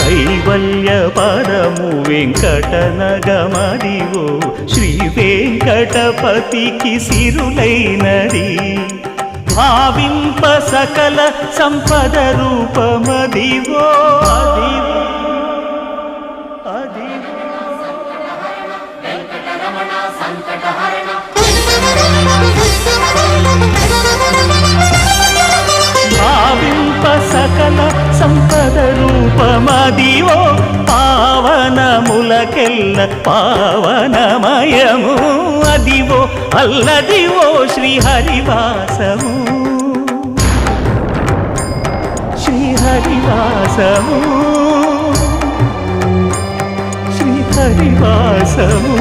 కైవల్య పదము వెంకటనగమదివో శ్రీ వెంకటపతికి సిరులైనది భావింప సకల సంపద రూపమదివో అదివో అదివో భావింప సకల సంపద రూపమదివో పావనములకెల్ల పావనమయము అదివో అల్లదివో శ్రీహరివాసము శ్రీహరివాసము శ్రీహరివాసము